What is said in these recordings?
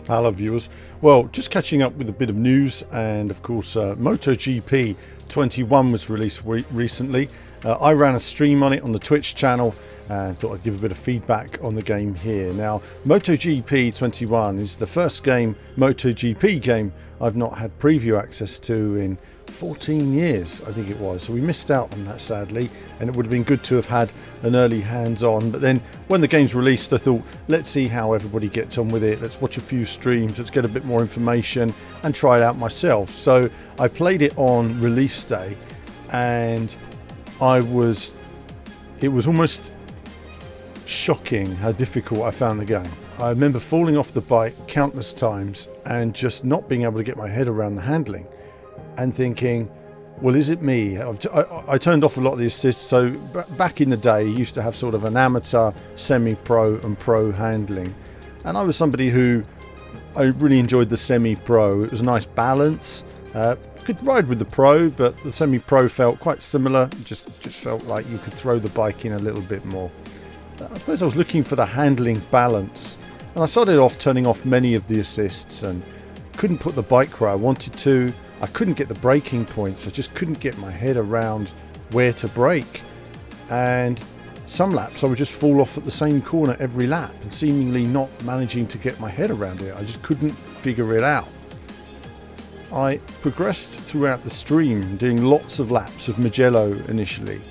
Hello viewers. Well, just catching up with a bit of news, and of course MotoGP 21 was released recently. I ran a stream on it on the Twitch channel and thought I'd give a bit of feedback on the game here. Now, MotoGP 21 is the first MotoGP game I've not had preview access to in 14 years, I think it was. So we missed out on that, sadly, and it would have been good to have had an early hands-on. But then when the game's released, I thought, let's see how everybody gets on with it. Let's watch a few streams, let's get a bit more information and try it out myself. So I played it on release day, and it was almost shocking how difficult I found the game. I remember falling off the bike countless times and just not being able to get my head around the handling and thinking, well, is it me? I turned off a lot of the assists. So back in the day, you used to have sort of an amateur, semi-pro and pro handling, and I was somebody who I really enjoyed the semi-pro. It was a nice balance. Could ride with the pro, but the semi-pro felt quite similar. Just felt like you could throw the bike in a little bit more. I suppose I was looking for the handling balance, and I started off turning off many of the assists and couldn't put the bike where I wanted to. I couldn't get the braking points. I just couldn't get my head around where to brake, and some laps I would just fall off at the same corner every lap and seemingly not managing to get my head around it. I just couldn't figure it out. I progressed throughout the stream doing lots of laps of Mugello initially,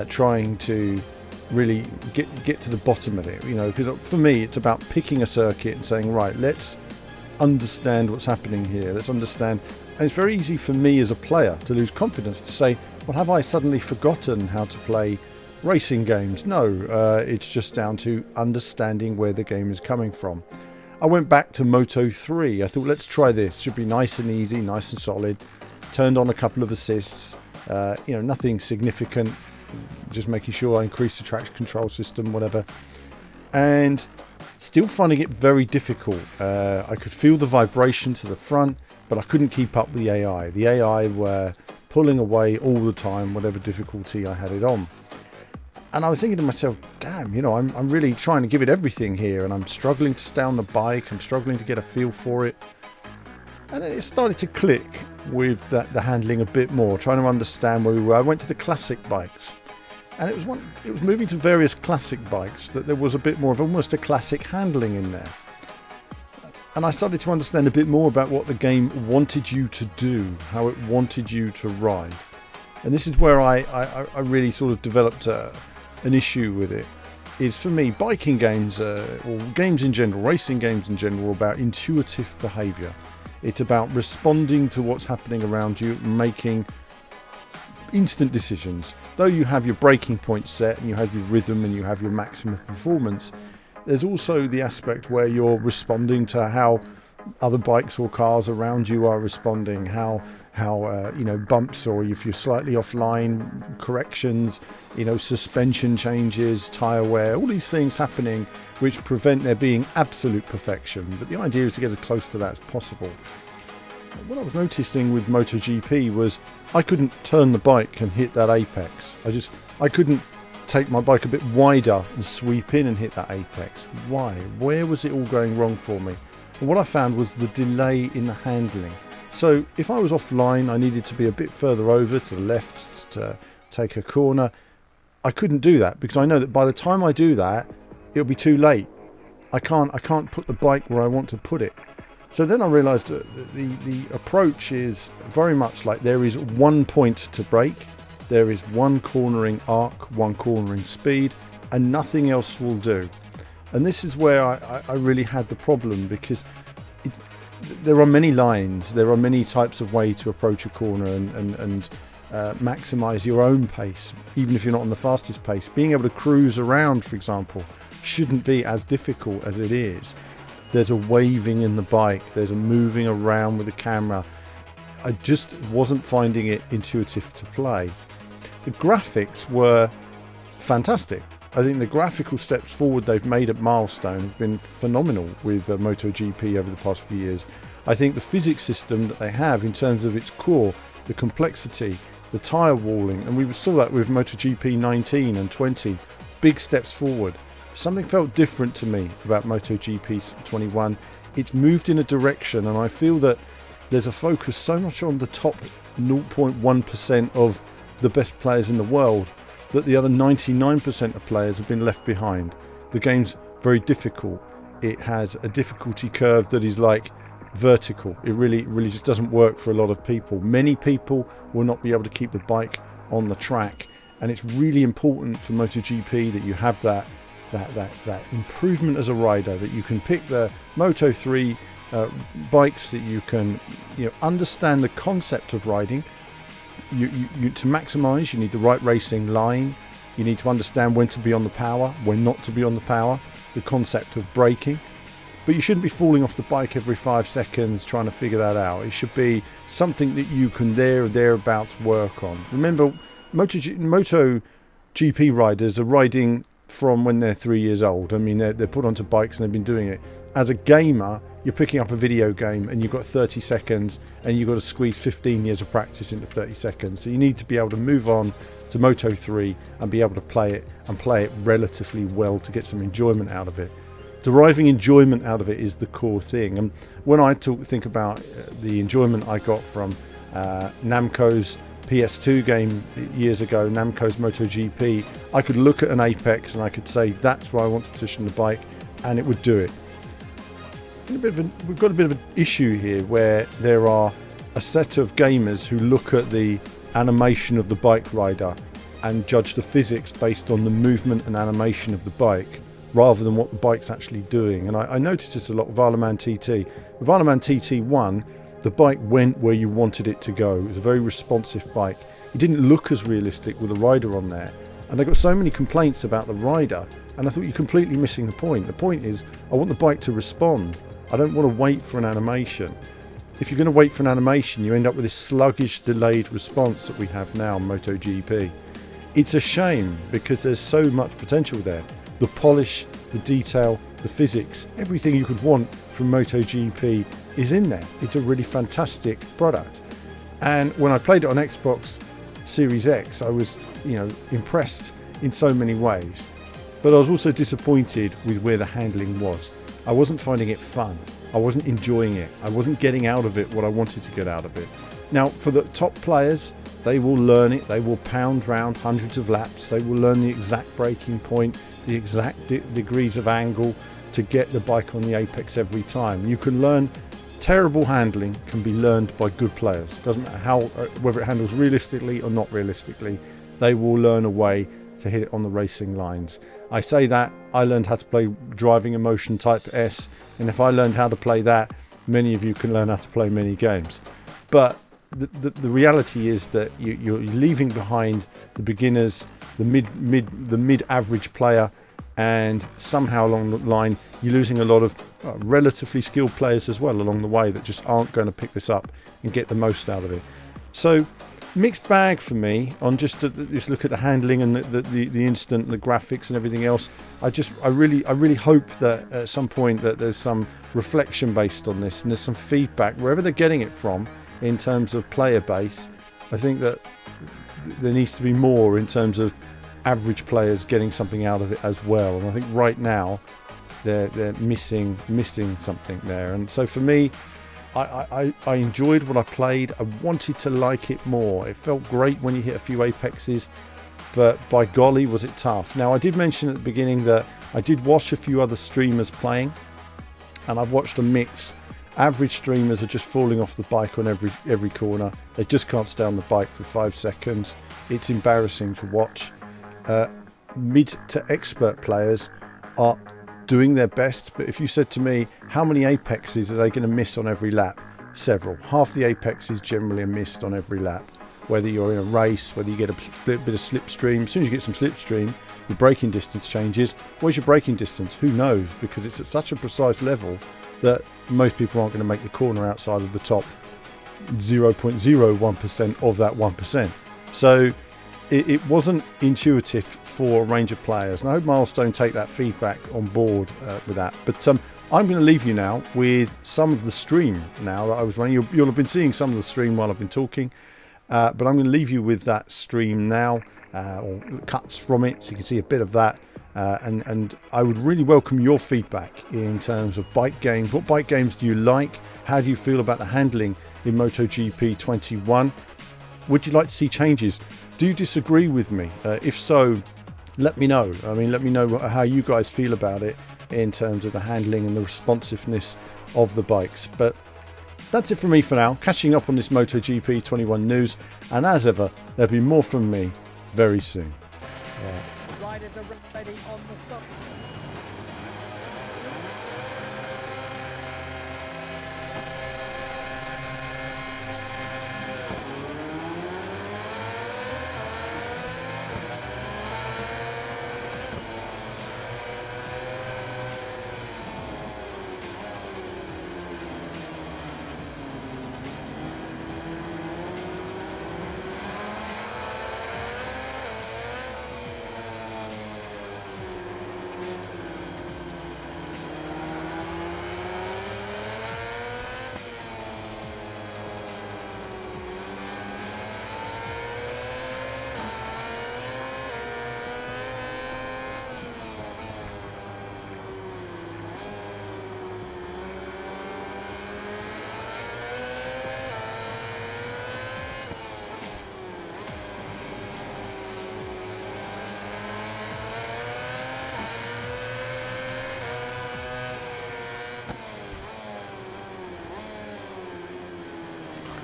trying to really get to the bottom of it, because for me it's about picking a circuit and saying, right, let's understand what's happening here, let's understand. And it's very easy for me as a player to lose confidence, to say, well, have I suddenly forgotten how to play racing games? No, it's just down to understanding where the game is coming from. I went back to Moto 3. I thought, let's try this. Should be nice and easy, nice and solid. Turned on a couple of assists, nothing significant, just making sure I increased the traction control system, whatever. And still finding it very difficult. I could feel the vibration to the front, but I couldn't keep up with the AI. The AI were pulling away all the time, whatever difficulty I had it on. And I was thinking to myself, damn, I'm really trying to give it everything here, and I'm struggling to stay on the bike. I'm struggling to get a feel for it. And then it started to click with the handling a bit more, trying to understand where we were. I went to the classic bikes, and it was moving to various classic bikes that there was a bit more of almost a classic handling in there. And I started to understand a bit more about what the game wanted you to do, how it wanted you to ride. And this is where I really sort of developed an issue with it. Is for me, biking games, or games in general, racing games in general, are about intuitive behaviour. It's about responding to what's happening around you, making instant decisions. Though you have your braking points set and you have your rhythm and you have your maximum performance, there's also the aspect where you're responding to how other bikes or cars around you are responding, how bumps, or if you're slightly offline, corrections, suspension changes, tyre wear, all these things happening which prevent there being absolute perfection. But the idea is to get as close to that as possible. What I was noticing with MotoGP was I couldn't turn the bike and hit that apex. I couldn't take my bike a bit wider and sweep in and hit that apex. Why? Where was it all going wrong for me? And what I found was the delay in the handling. So if I was offline, I needed to be a bit further over to the left to take a corner. I couldn't do that because I know that by the time I do that, it'll be too late. I can't put the bike where I want to put it. So then I realised that the approach is very much like there is one point to brake, there is one cornering arc, one cornering speed, and nothing else will do. And this is where I really had the problem, because there are many lines, there are many types of way to approach a corner and maximise your own pace, even if you're not on the fastest pace. Being able to cruise around, for example, shouldn't be as difficult as it is. There's a waving in the bike, there's a moving around with the camera. I just wasn't finding it intuitive to play. The graphics were fantastic. I think the graphical steps forward they've made at Milestone have been phenomenal with MotoGP over the past few years. I think the physics system that they have in terms of its core, the complexity, the tyre walling, and we saw that with MotoGP 19 and 20, big steps forward. Something felt different to me about MotoGP 21. it's moved in a direction, and I feel that there's a focus so much on the top 0.1% of the best players in the world that the other 99% of players have been left behind. The game's very difficult. It has a difficulty curve that is like vertical. It really just doesn't work for a lot of people. Many people will not be able to keep the bike on the track, and it's really important for MotoGP that you have that improvement as a rider, that you can pick the Moto3 bikes, that you can understand the concept of riding. You to maximise, you need the right racing line. You need to understand when to be on the power, when not to be on the power, the concept of braking. But you shouldn't be falling off the bike every 5 seconds trying to figure that out. It should be something that you can thereabouts work on. Remember, MotoGP riders are riding from when they're 3 years old. I mean, they're put onto bikes and they've been doing it. As a gamer, you're picking up a video game and you've got 30 seconds and you've got to squeeze 15 years of practice into 30 seconds. So you need to be able to move on to Moto3 and be able to play it relatively well to get some enjoyment out of it. Deriving enjoyment out of it is the core thing. And when I think about the enjoyment I got from Namco's PS2 game years ago, Namco's MotoGP, I could look at an Apex and I could say that's where I want to position the bike, and it would do it. We've got a bit of an issue here where there are a set of gamers who look at the animation of the bike rider and judge the physics based on the movement and animation of the bike rather than what the bike's actually doing. And I noticed this a lot with Valeman TT. With Valeman TT1, the bike went where you wanted it to go. It was a very responsive bike. It didn't look as realistic with a rider on there. And I got so many complaints about the rider, and I thought you're completely missing the point. The point is, I want the bike to respond. I don't want to wait for an animation. If you're going to wait for an animation, you end up with this sluggish, delayed response that we have now on MotoGP. It's a shame because there's so much potential there. The polish, the detail, the physics, everything you could want from MotoGP is in there. It's a really fantastic product. And when I played it on Xbox Series X, I was, impressed in so many ways. But I was also disappointed with where the handling was. I wasn't finding it fun. I wasn't enjoying it. I wasn't getting out of it what I wanted to get out of it. Now, for the top players, they will learn it. They will pound round hundreds of laps. They will learn the exact braking point, the exact degrees of angle to get the bike on the apex every time. You can learn. Terrible handling can be learned by good players. Doesn't matter how, whether it handles realistically or not realistically, they will learn a way to hit it on the racing lines. I say that, I learned how to play Driving Emotion Type S, and if I learned how to play that, many of you can learn how to play many games. But the reality is that you're leaving behind the beginners, the mid-average player, and somehow along the line you're losing a lot of relatively skilled players as well along the way that just aren't going to pick this up and get the most out of it. So mixed bag for me on just this look at the handling and the instant, the graphics and everything else. I really hope that at some point that there's some reflection based on this and there's some feedback wherever they're getting it from in terms of player base. I think that there needs to be more in terms of average players getting something out of it as well, and I think right now they're missing something there. And so for me, I enjoyed what I played. I wanted to like it more. It felt great when you hit a few apexes, but by golly was it tough. Now, I did mention at the beginning that I did watch a few other streamers playing, and I've watched a mix. Average streamers are just falling off the bike on every corner. They just can't stay on the bike for 5 seconds. It's embarrassing to watch. Mid to expert players are doing their best, but if you said to me how many apexes are they going to miss on every lap, several. Half the apexes generally are missed on every lap, whether you're in a race, whether you get a bit of slipstream. As soon as you get some slipstream, your braking distance changes. Where's your braking distance? Who knows, because it's at such a precise level that most people aren't going to make the corner outside of the top 0.01% of that 1%. So it wasn't intuitive for a range of players, and I hope Milestone take that feedback on board with that. But I'm going to leave you now with some of the stream now that I was running. You'll have been seeing some of the stream while I've been talking, but I'm going to leave you with that stream now, or cuts from it, so you can see a bit of that. and I would really welcome your feedback in terms of bike games. What bike games do you like? How do you feel about the handling in MotoGP 21? Would you like to see changes? Do you disagree with me? If so, let me know. I mean, let me know how you guys feel about it in terms of the handling and the responsiveness of the bikes. But that's it from me for now. Catching up on this MotoGP 21 news, and as ever, there'll be more from me very soon. Riders are ready on the stop.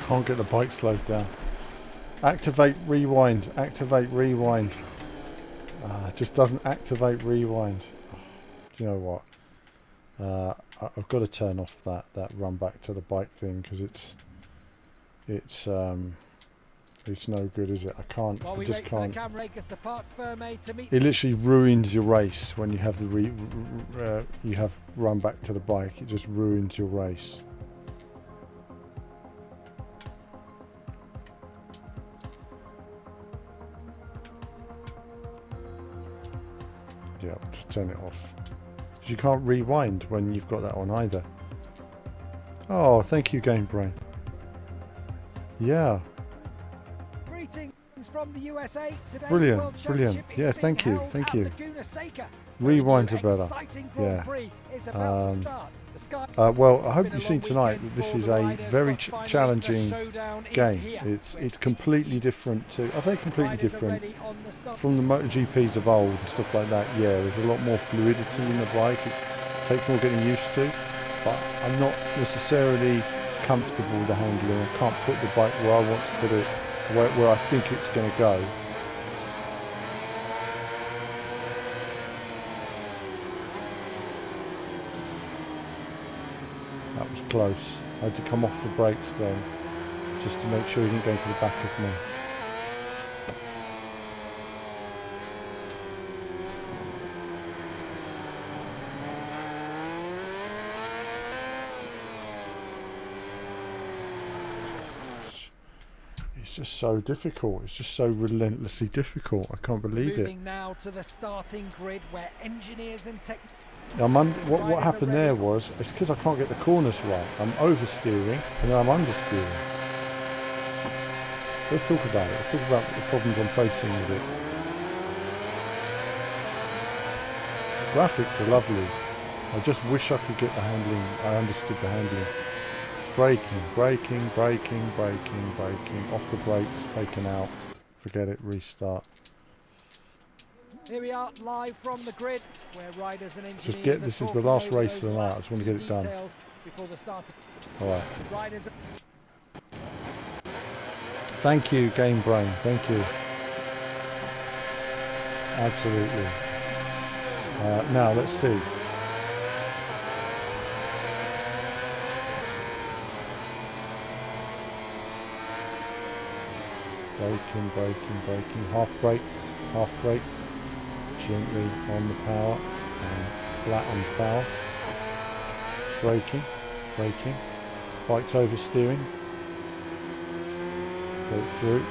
Can't get the bike slowed down. Activate rewind. Activate rewind. It just doesn't activate rewind. You know what? I've got to turn off that run back to the bike thing, because it's no good, is it? I can't. I just can't. It literally ruins your race when you have the you have run back to the bike. It just ruins your race. Yeah, just turn it off. Because you can't rewind when you've got that on either. Oh, thank you, Game Brain. Yeah. Greetings from the USA. Today, Brilliant, brilliant. Yeah, thank you, thank you. Rewinds are better. Yeah. Well, I hope you've seen tonight that this is a very challenging game. It's completely different to, I say completely different from the MotoGPs of old and stuff like that. Yeah, there's a lot more fluidity in the bike. It takes more getting used to, but I'm not necessarily comfortable with the handling. I can't put the bike where I want to put it, where I think it's going to go. That was close. I had to come off the brakes then, just to make sure he didn't go to the back of me. It's just so difficult. It's just so relentlessly difficult. I can't believe it. Moving now to the starting grid, where engineers and tech. What happened there was, it's because I can't get the corners right. I'm oversteering and then I'm understeering. Let's talk about it. Let's talk about the problems I'm facing with it. Graphics are lovely. I just wish I could get the handling. I understood the handling. Braking, braking, braking, braking, braking. Off the brakes, taken out. Forget it, restart. Here we are, live from the grid, where riders and engineers Just get, this is the last race of the night. I just want to get it done. Alright. Thank you, Game Brain. Thank you. Absolutely. Now, let's see. Braking, braking, braking. Half brake, half brake. Gently on the power and flat on the power. Braking, braking. Bike's oversteering. Go through.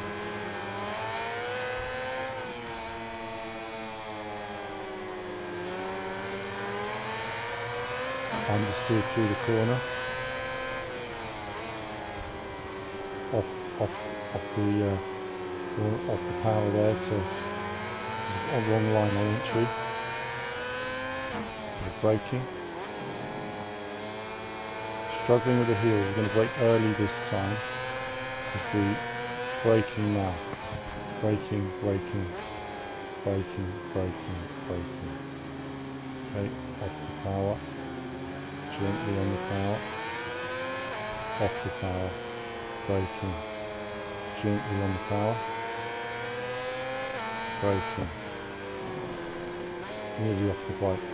Understeer through the corner. Off the power there to. Wrong line on entry. Braking. Struggling with the heels. We're going to brake early this time. Let's do braking now. Braking, braking, braking, braking, braking. Okay, off the power. Gently on the power. Off the power. Braking. Gently on the power. Braking. Nearly off the bike.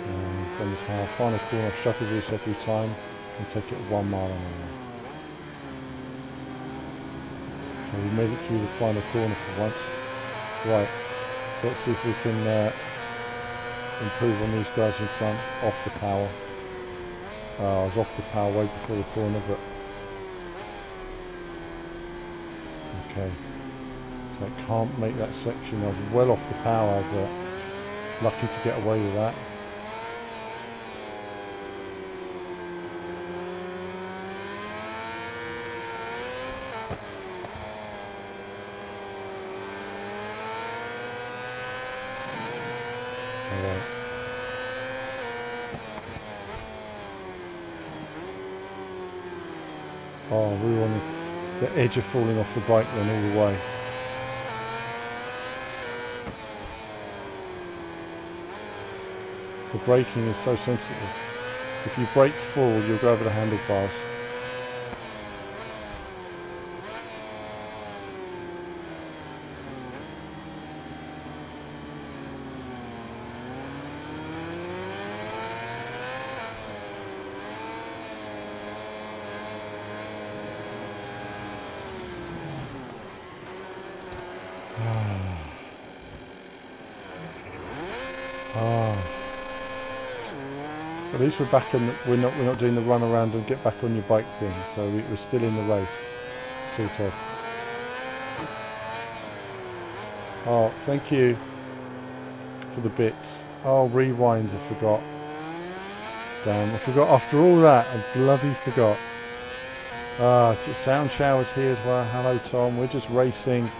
And on the power. Final corner. I've struggled with this every time. And take it 1 mile an hour. Okay, we made it through the final corner for once. Right. Let's see if we can improve on these guys in front. Off the power. I was off the power way before the corner, but okay. So I can't make that section. I was well off the power, but lucky to get away with that. All right. Oh, we were on the edge of falling off the bike then all the way. The braking is so sensitive. If you brake full, you'll go over the handlebars. At least we're back in. We're not doing the run around and get back on your bike thing. So we're still in the race, sort of. Oh, thank you for the bits. Oh, rewinds, I forgot. Damn, I forgot. After all that, I bloody forgot. It's sound showers here as well. Hello, Tom. We're just racing.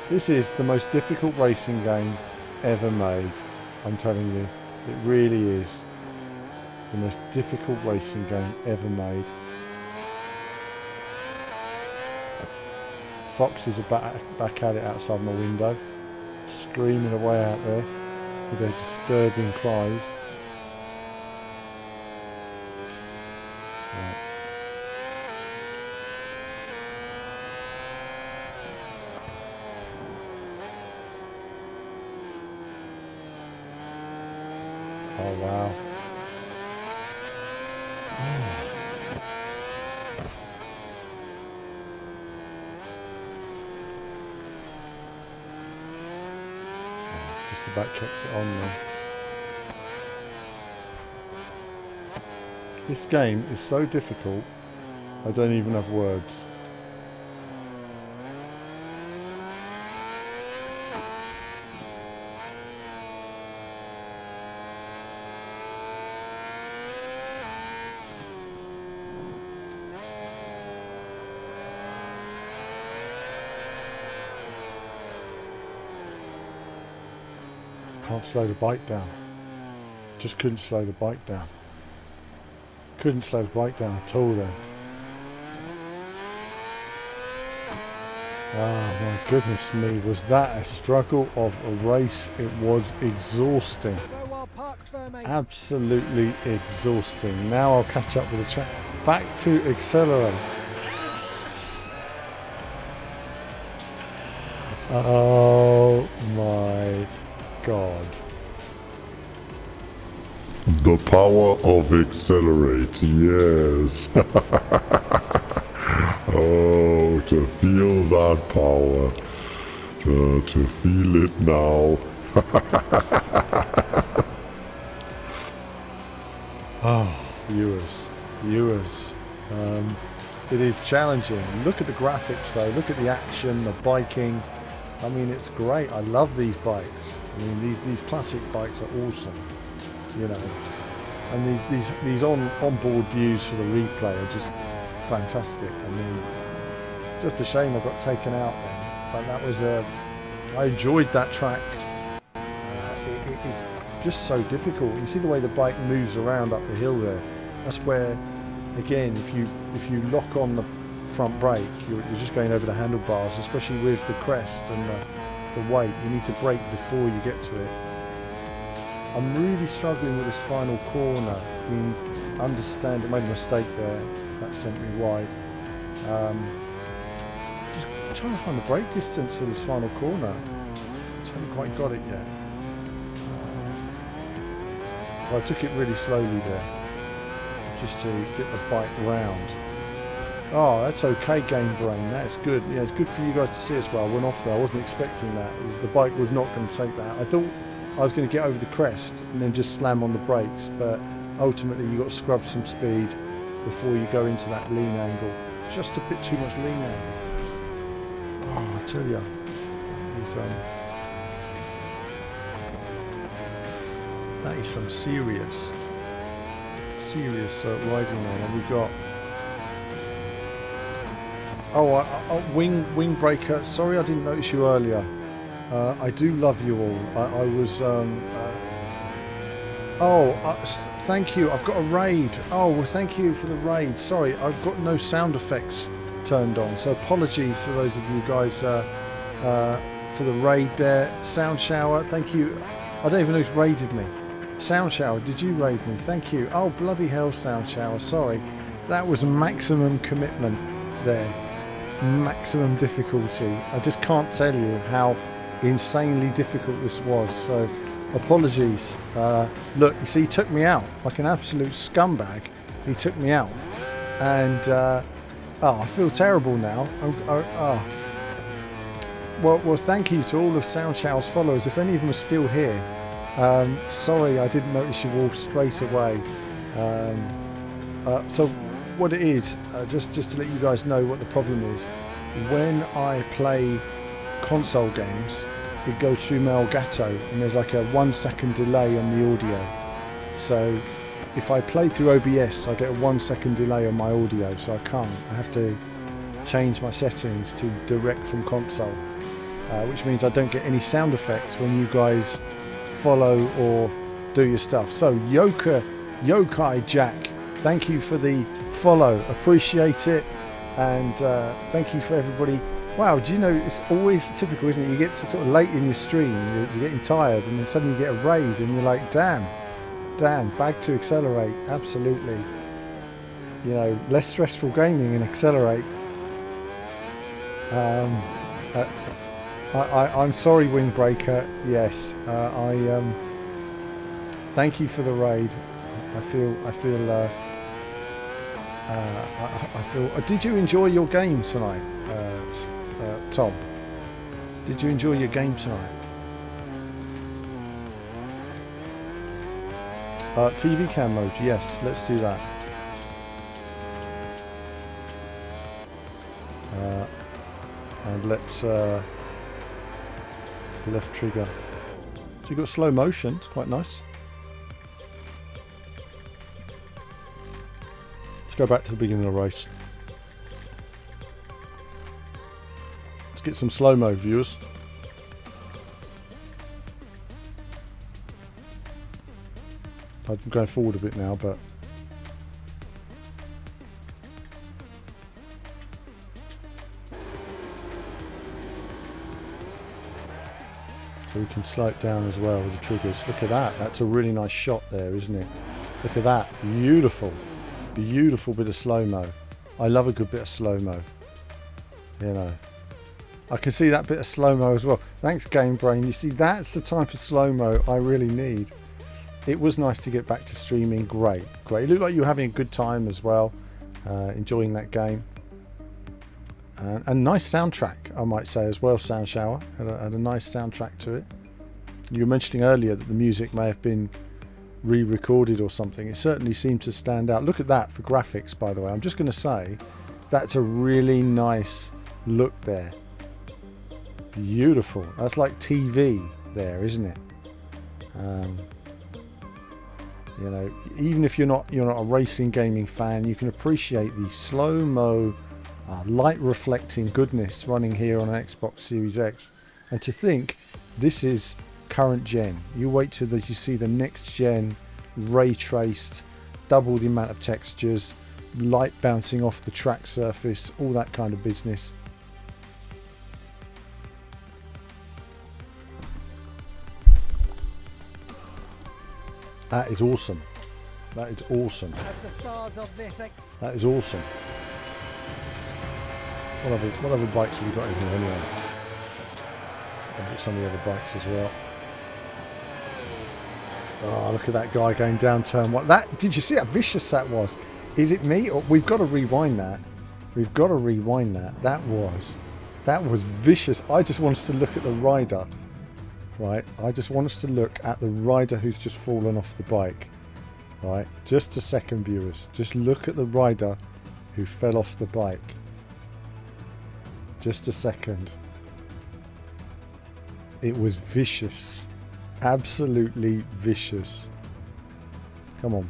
This is the most difficult racing game ever made. I'm telling you, it really is. The most difficult racing game ever made. Foxes are back at it outside my window, screaming away out there with their disturbing cries. Right. Oh wow. Just about kept it on there. This game is so difficult, I don't even have words. Can't slow the bike down. Just couldn't slow the bike down. Couldn't slow the bike down at all then. Oh my goodness me, was that a struggle of a race? It was exhausting. Absolutely exhausting. Now I'll catch up with the chat. Back to accelerate. Oh my God. The power of accelerate, yes. Oh, to feel that power. To feel it now. Oh, viewers. It is challenging. Look at the graphics though, look at the action, the biking. I mean, it's great. I love these bikes. I mean, these classic bikes are awesome, you know. And these onboard views for the replay are just fantastic. I mean, just a shame I got taken out then. But that was I enjoyed that track. It's just so difficult. You see the way the bike moves around up the hill there. That's where, again, if you lock on the front brake, you're just going over the handlebars, especially with the crest and the weight. You need to brake before you get to it. I'm really struggling with this final corner. I understand I made a mistake there. That sent me wide. Just trying to find the brake distance for this final corner. Just haven't quite got it yet. I took it really slowly there, just to get the bike round. Oh, that's okay, Game Brain. That's good. Yeah, it's good for you guys to see as well. I went off there. I wasn't expecting that. The bike was not going to take that. I thought I was going to get over the crest and then just slam on the brakes, but ultimately you got to scrub some speed before you go into that lean angle. Just a bit too much lean angle. Oh, I tell you, that is some serious riding there. And we got wing breaker. Sorry, I didn't notice you earlier. I do love you all. I was thank you. I've got a raid. Oh, well, thank you for the raid. Sorry, I've got no sound effects turned on, so apologies for those of you guys for the raid there. Sound shower, thank you. I don't even know who's raided me. Sound shower, did you raid me? Thank you. Oh, bloody hell, sound shower. Sorry, that was maximum commitment there. Maximum difficulty. I just can't tell you how insanely difficult this was. So apologies. Look, you see, he took me out like an absolute scumbag. He took me out, and I feel terrible now. Well, thank you to all of Sound Shower's followers. If any of them are still here, sorry I didn't notice you all straight away. So what it is, just to let you guys know what the problem is, when I play console games, it goes through my Elgato and there's like a 1 second delay on the audio. So if I play through OBS, I get a 1 second delay on my audio, so I can't. I have to change my settings to direct from console, which means I don't get any sound effects when you guys follow or do your stuff. So Yokai Jack, thank you for the follow, appreciate it, and thank you for everybody. Wow, do you know, it's always typical, isn't it? You get to sort of late in your stream, you're getting tired, and then suddenly you get a raid and you're like, damn, bag to accelerate. Absolutely, you know, less stressful gaming and accelerate. I'm sorry, Windbreaker. Yes, thank you for the raid. I feel. Did you enjoy your game tonight, Tom? Did you enjoy your game tonight? TV cam mode. Yes, let's do that. And let's left trigger. So you've got slow motion. It's quite nice. Let's go back to the beginning of the race. Let's get some slow-mo, viewers. I'm going forward a bit now, but so we can slow it down as well with the triggers. Look at that. That's a really nice shot there, isn't it? Look at that. Beautiful. Beautiful bit of slow-mo. I love a good bit of slow-mo. You know. I can see that bit of slow-mo as well. Thanks, Game Brain. You see, that's the type of slow-mo I really need. It was nice to get back to streaming. Great. It looked like you were having a good time as well. Enjoying that game. And nice soundtrack, I might say as well. Sound Shower had a nice soundtrack to it. You were mentioning earlier that the music may have been re-recorded or something. It certainly seemed to stand out. Look at that for graphics, by the way. I'm just going to say that's a really nice look there. Beautiful. That's like TV there, isn't it? You know, even if you're not a racing gaming fan, you can appreciate the slow-mo light reflecting goodness running here on an Xbox Series X. And to think this is current gen. You wait till you see the next gen, ray traced, double the amount of textures, light bouncing off the track surface, all that kind of business. That is awesome. That is awesome. As the stars of this That is awesome. What other bikes have we got in here anyway? I've got some of the other bikes as well. Oh, look at that guy going down turn one. That, did you see how vicious that was? Is it me? Or we've got to rewind that. We've got to rewind that. That was vicious. I just want us to look at the rider. Right, I just want us to look at the rider who's just fallen off the bike. Right, just a second, viewers. Just look at the rider who fell off the bike. Just a second. It was vicious. Absolutely vicious. Come on.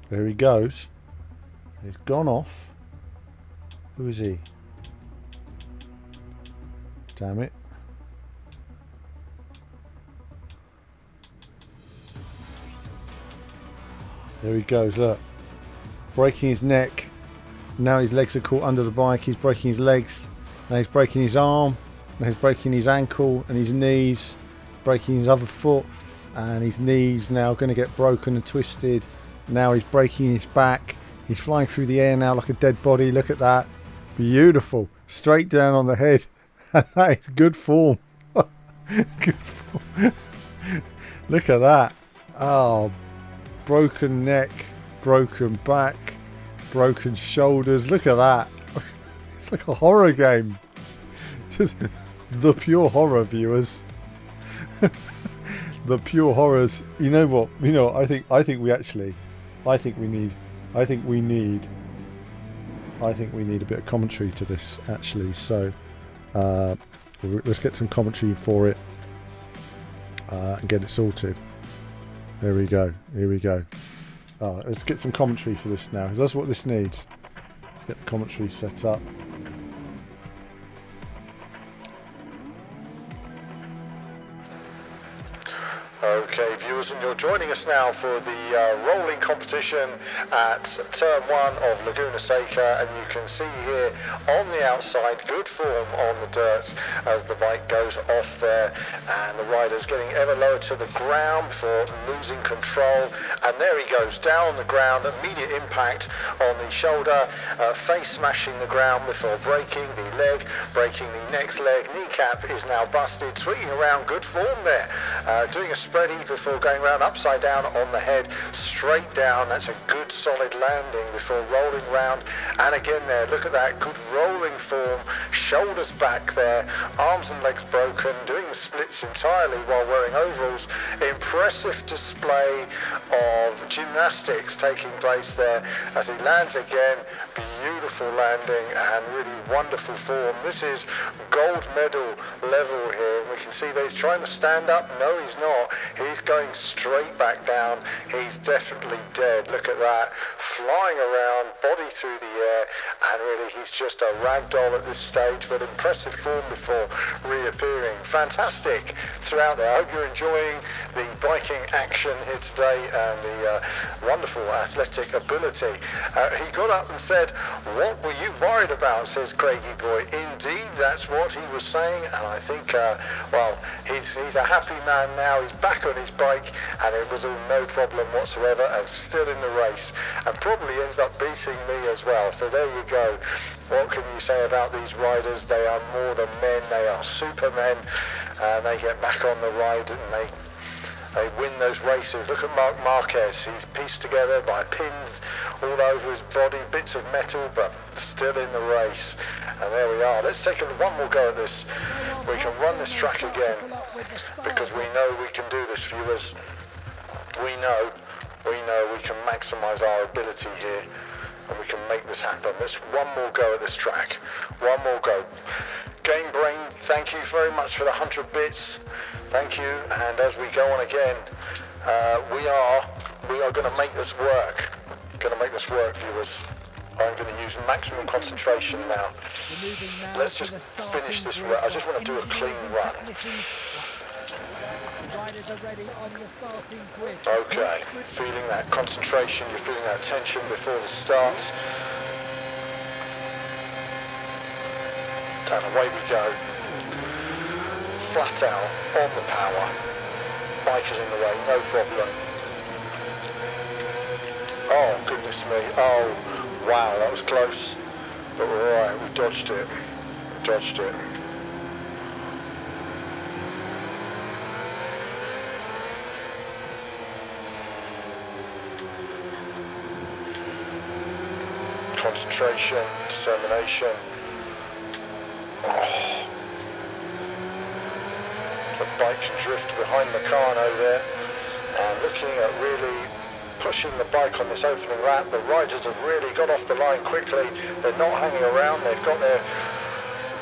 There he goes. He's gone off. Who is he? Damn it. There he goes, look. Breaking his neck. Now his legs are caught under the bike. He's breaking his legs. Now he's breaking his arm. Now he's breaking his ankle and his knees. Breaking his other foot. And his knees now going to get broken and twisted. Now he's breaking his back. He's flying through the air now like a dead body. Look at that. Beautiful. Straight down on the head. That is good form. Good form. Look at that. Oh, broken neck, broken back, broken shoulders. Look at that. It's like a horror game. Just the pure horror, viewers. The pure horrors. You know what? You know, I think we need a bit of commentary to this, actually. So let's get some commentary for it and get it sorted. There we go. Here we go. Oh, let's get some commentary for this now. That's what this needs. Let's get the commentary set up. Okay, viewers, and you're joining us now for the rolling competition at Turn 1 of Laguna Seca, and you can see here on the outside good form on the dirt as the bike goes off there, and the rider's getting ever lower to the ground before losing control, and there he goes down on the ground, immediate impact on the shoulder, face smashing the ground before breaking the leg, breaking the next leg, kneecap is now busted, swinging around, good form there, doing a spready before going round upside down on the head, straight down. That's a good solid landing before rolling round, and again there, look at that, good rolling form, shoulders back there, arms and legs broken, doing the splits entirely while wearing overalls. Impressive display of gymnastics taking place there as he lands again. Beautiful landing and really wonderful form. This is gold medal level here. We can see that he's trying to stand up. No, he's not. He's going straight back down. He's definitely dead. Look at that. Flying around, body through the air, and really he's just a rag doll at this stage, but impressive form before reappearing. Fantastic throughout there. I hope you're enjoying the biking action here today and the wonderful athletic ability. He got up and said, "What were you worried about?" says Craigie Boy. Indeed, that's what he was saying, and I think, well, he's a happy man now. He's back on his bike, and it was all no problem whatsoever, and still in the race, and probably ends up beating me as well. So there you go. What can you say about these riders? They are more than men. They are supermen, and they get back on the ride, and they win those races. Look at Marc Marquez. He's pieced together by pins all over his body, bits of metal, but still in the race. And there we are. Let's take one more go at this. We can run this track again because we know we can do this, viewers. We know we can maximise our ability here, and we can make this happen. Let's one more go at this track. One more go. Game Brain, thank you very much for the 100 bits. Thank you. And as we go on again, we are going to make this work. Going to make this work, viewers. I'm going to use maximum concentration now. Let's just finish this run. I just want to do a clean run. Riders are ready on the starting grid. Okay, feeling that concentration, you're feeling that tension before the start. And away we go. Flat out, on the power. Bike is in the way, no problem. Oh, goodness me. Oh, wow, that was close. But we're alright, we dodged it. Dodged it. Concentration, determination. Oh. The bike can drift behind Meccano there, and looking at really pushing the bike on this opening lap. The riders have really got off the line quickly. They're not hanging around. They've got their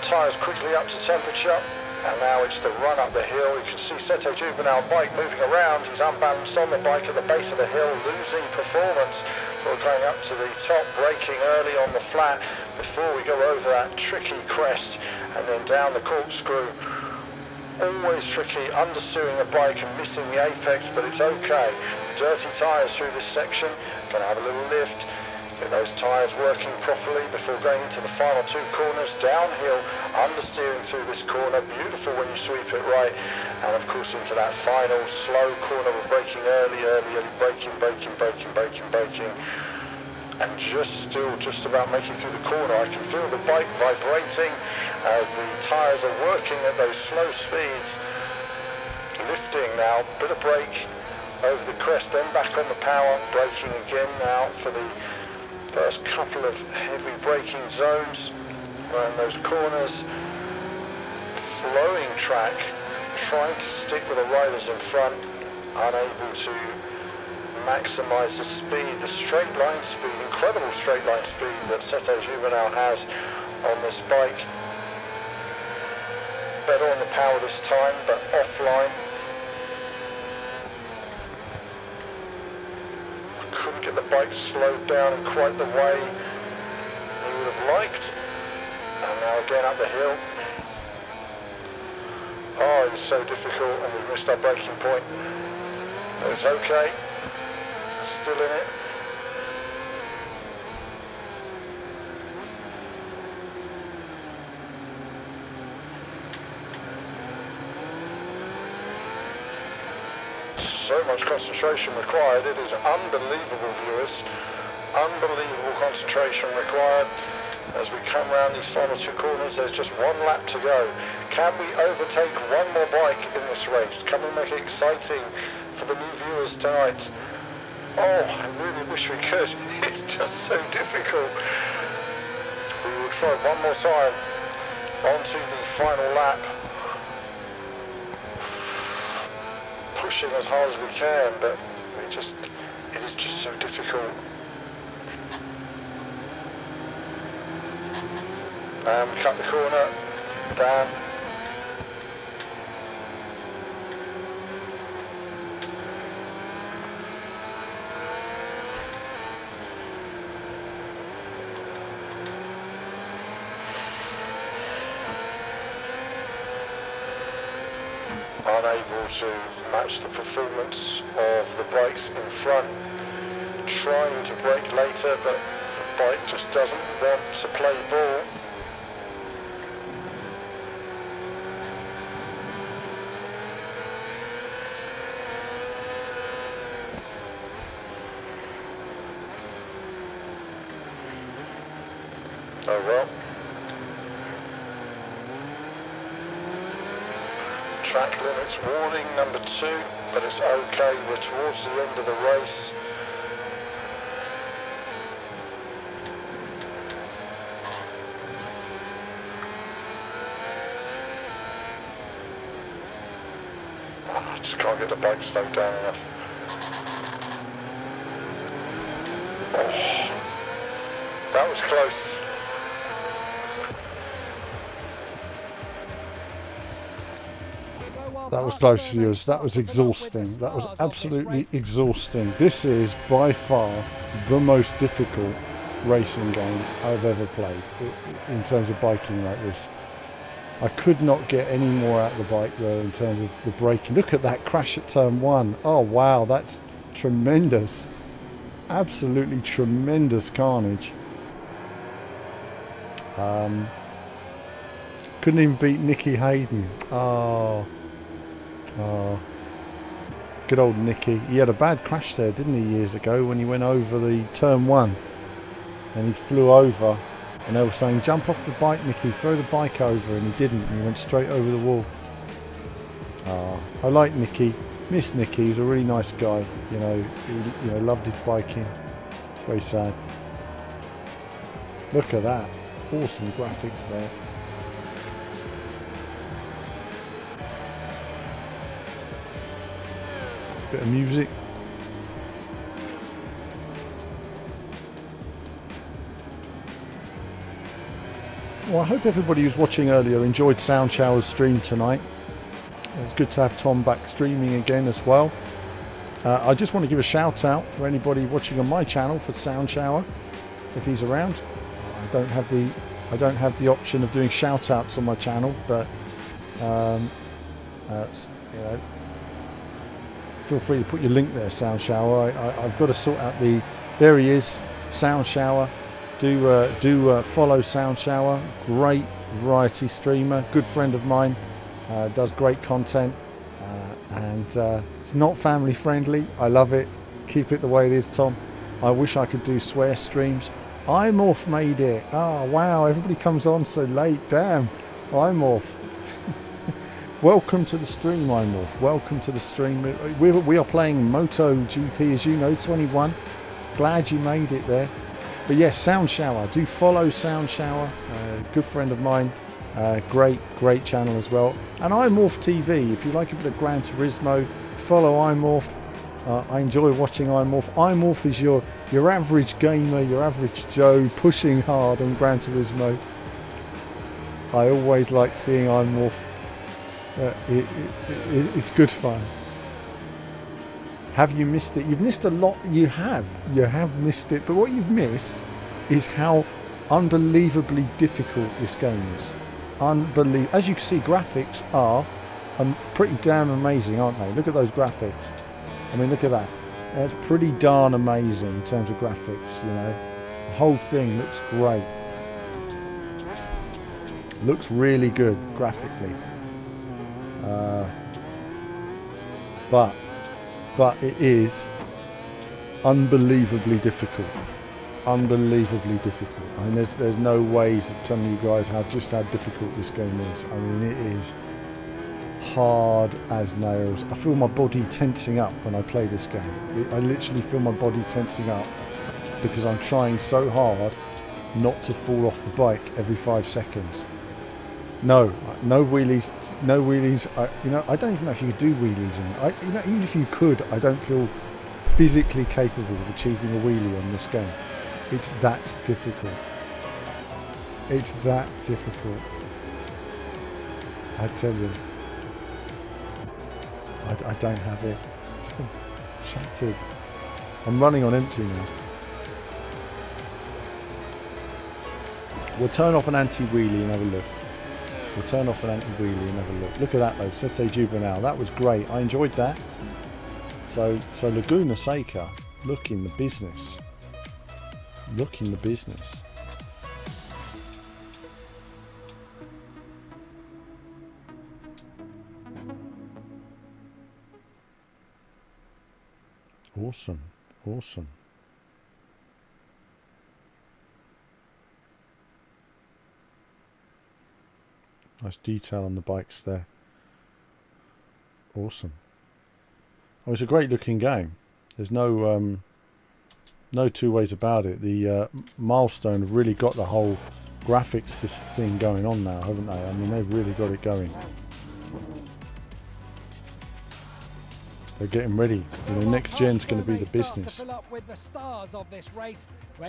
tyres quickly up to temperature, and now it's the run up the hill. You can see Sete Juvenile bike moving around. He's unbalanced on the bike at the base of the hill, losing performance. We're going up to the top, braking early on the flat before we go over that tricky crest, and then down the corkscrew. Always tricky, understeering the bike and missing the apex, but it's okay. Dirty tyres through this section. Going to have a little lift, get those tyres working properly before going into the final two corners. Downhill, understeering through this corner. Beautiful when you sweep it right. And of course into that final slow corner. We're braking early, braking. And just about making through the corner. I can feel the bike vibrating as the tyres are working at those slow speeds. Lifting now, bit of brake over the crest, then back on the power, braking again now for the first couple of heavy braking zones around those corners. Flowing track, trying to stick with the riders in front, unable to maximise the speed, the straight line speed, incredible straight line speed that Sete Juvenile has on this bike. Better on the power this time, but offline. Couldn't get the bike slowed down in quite the way he would have liked. And now again up the hill. Oh, it's so difficult, and we've missed our braking point. But it's okay. Still in it. So much concentration required. It is unbelievable, viewers. Unbelievable concentration required. As we come round these final two corners, there's just one lap to go. Can we overtake one more bike in this race? Can we make it exciting for the new viewers tonight? Oh, I really wish we could. It's just so difficult. We will try one more time onto the final lap. Pushing as hard as we can, but it is just so difficult. And we cut the corner, down. Unable to match the performance of the bikes in front. Trying to brake later, but the bike just doesn't want to play ball. Oh well. Track limits warning number 2, but it's okay, we're towards the end of the race. Oh, I just can't get the bike slowed down enough. Oh, that was close. That was close, viewers. That was exhausting. That was absolutely exhausting. This is by far the most difficult racing game I've ever played in terms of biking like this. I could not get any more out of the bike though in terms of the braking. Look at that crash at turn 1. Oh wow, that's tremendous. Absolutely tremendous carnage. Couldn't even beat Nicky Hayden. Oh, good old Nicky. He had a bad crash there, didn't he, years ago when he went over the turn 1 and he flew over. And they were saying, jump off the bike, Nicky, throw the bike over, and he didn't, and he went straight over the wall. I like Nicky, miss Nicky. He's a really nice guy. You know, he, loved his biking. Very sad. Look at that, awesome graphics there. Bit of music. Well, I hope everybody who's watching earlier enjoyed Sound Shower's stream tonight. It's good to have Tom back streaming again as well. I just want to give a shout out for anybody watching on my channel for Sound Shower, if he's around. I don't have the option of doing shout outs on my channel, but feel free to put your link there, Sound Shower. I've got to sort out the. There he is, Sound Shower. Do follow Sound Shower. Great variety streamer, good friend of mine. Does great content, and it's not family friendly. I love it. Keep it the way it is, Tom. I wish I could do swear streams. iMorph made it. Oh wow, everybody comes on so late. Damn, iMorph. Welcome to the stream, iMorph. Welcome to the stream. We are playing MotoGP, as you know, 21. Glad you made it there. But yes, Sound Shower. Do follow Sound Shower. Good friend of mine. Great channel as well. And iMorph TV. If you like a bit of Gran Turismo, follow iMorph. I enjoy watching iMorph. iMorph is your average gamer, your average Joe pushing hard on Gran Turismo. I always like seeing iMorph. It's good fun. Have you missed it? You've missed a lot. You have missed it. But what you've missed is how unbelievably difficult this game is. As you can see, graphics are pretty damn amazing, aren't they? Look at those graphics. I mean, look at that. It's pretty darn amazing in terms of graphics, you know. The whole thing looks great. Looks really good graphically. But it is unbelievably difficult. Unbelievably difficult. I mean, there's no ways of telling you guys how difficult this game is. I mean, it is hard as nails. I feel my body tensing up when I play this game. I literally feel my body tensing up because I'm trying so hard not to fall off the bike every 5 seconds. No wheelies, no wheelies. I don't even know if you could do wheelies. Even if you could, I don't feel physically capable of achieving a wheelie on this game. It's that difficult. It's that difficult. I tell you. I don't have it. I'm shattered. I'm running on empty now. We'll turn off an anti-wheelie and have a look. We'll turn off an anti-wheelie and have a look. Look at that though, Sette Juvenile. That was great. I enjoyed that. So Laguna Seca, looking the business. Looking the business. Awesome. Awesome. Nice detail on the bikes there. Awesome. Oh, it's a great looking game. There's no two ways about it. The Milestone have really got the whole graphics this thing going on now, haven't they? I mean, they've really got it going. They're getting ready. Next gen's going to be the business. We're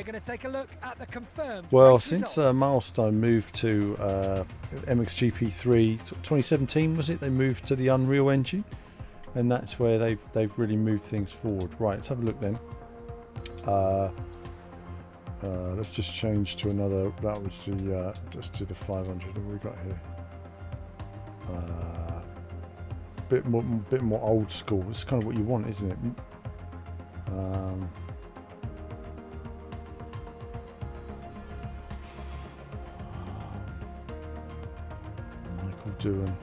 going to take a look at the confirmed. Well, since Milestone moved to MXGP 3, 2017 was it? They moved to the Unreal Engine, and that's where they've really moved things forward. Right, let's have a look then. Let's just change to another. That was the just to the 500. What have we got here? Bit more old school. It's kind of what you want, isn't it? Michael Doohan.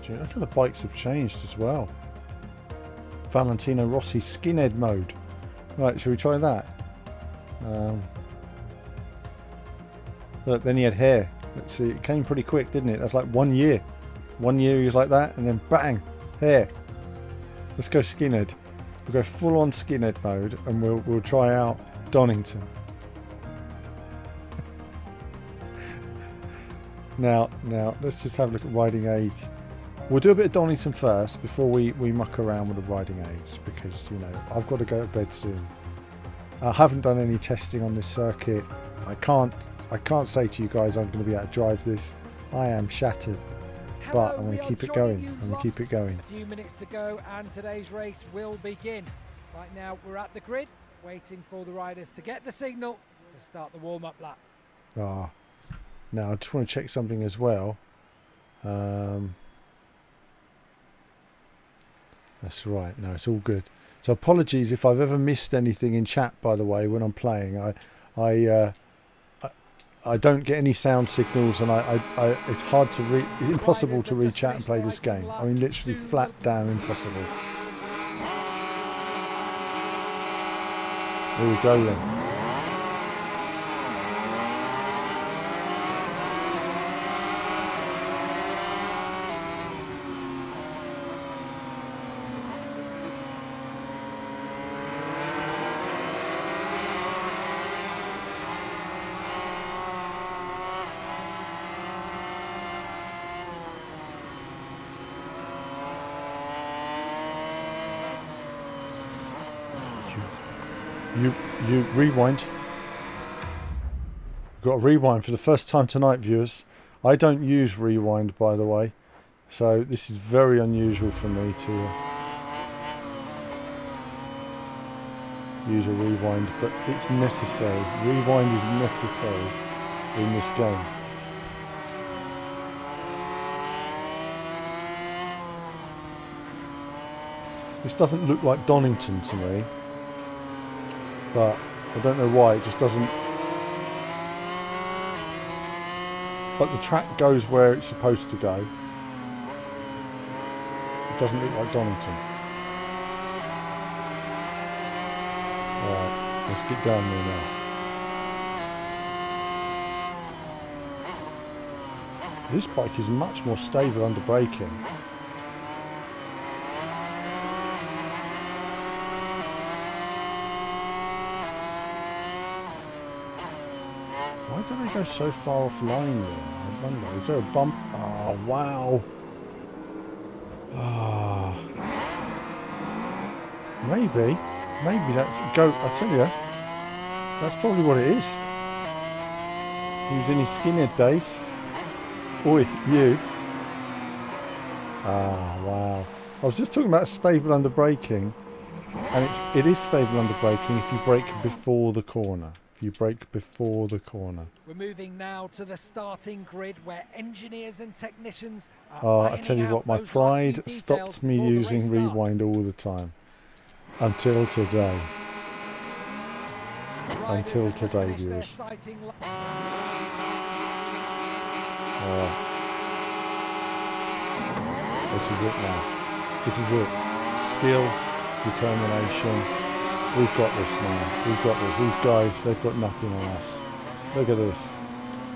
Look how the bikes have changed as well. Valentino Rossi skinhead mode. Right, shall we try that? Look, then he had hair. Let's see, it came pretty quick, didn't it? That's like 1 year. 1 year he was like that, and then bang, hair. Let's go skinhead. We'll go full on skinhead mode, and we'll try out Donington. Now, let's just have a look at riding aids. We'll do a bit of Donington first before we muck around with the riding aids, because, you know, I've got to go to bed soon. I haven't done any testing on this circuit. I can't say to you guys I'm going to be able to drive this. I am shattered, but I'm going to keep it going. I'm going to keep it going. A few minutes to go and today's race will begin. Right now we're at the grid, waiting for the riders to get the signal to start the warm-up lap. Now I just want to check something as well. That's right. No, it's all good. So apologies if I've ever missed anything in chat, by the way, when I'm playing. I don't get any sound signals, and it's hard to read. It's impossible to read chat and play this game. I mean, literally flat down impossible. Here we go then. You rewind. Got to rewind for the first time tonight, viewers. I don't use rewind, by the way, so this is very unusual for me to use a rewind, but it's necessary. Rewind is necessary in this game. This doesn't look like Donington to me, but I don't know why, it just doesn't. But the track goes where it's supposed to go. It doesn't look like Donington. Alright, let's get going there now. This bike is much more stable under braking. Why do they go so far offline then? I wonder. Is there a bump? Oh, wow. Maybe that's go. I tell you, that's probably what it is. He was in his skinhead days. Oi, you. Wow. I was just talking about stable under braking, and it is stable under braking if you brake before the corner. You brake before the corner. We're moving now to the starting grid where engineers and technicians are I tell you what, my pride stopped me using rewind all the time. Until today. Until today, viewers. This is it now. This is it. Skill, determination. We've got this now. We've got this. These guys, they've got nothing on us. Look at this.